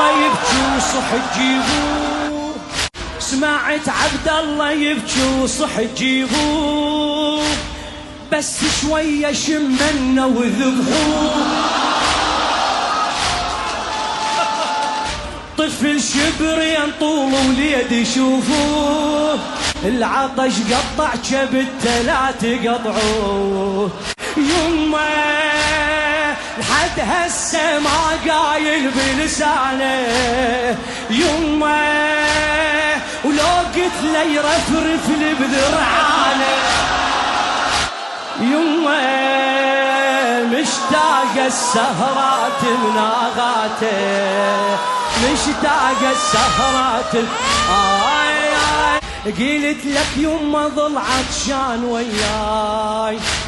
الله يبكي وصح تجيبوه، سمعت عبد الله يبكي وصح تجيبوه، بس شوية شمنا وذبحوه. طفل شبرين طول وليد يشوفوه، العطش قطع كبته لا تقطعوه. يمه لحد هسه ما قايل بلسانه، يمه ولو قلت له يرفرف لي بذرعانه. يمه مشتاق السهرات مناغاته، مشتاق السهرات قلت لك يمه ظل عطشان وياي.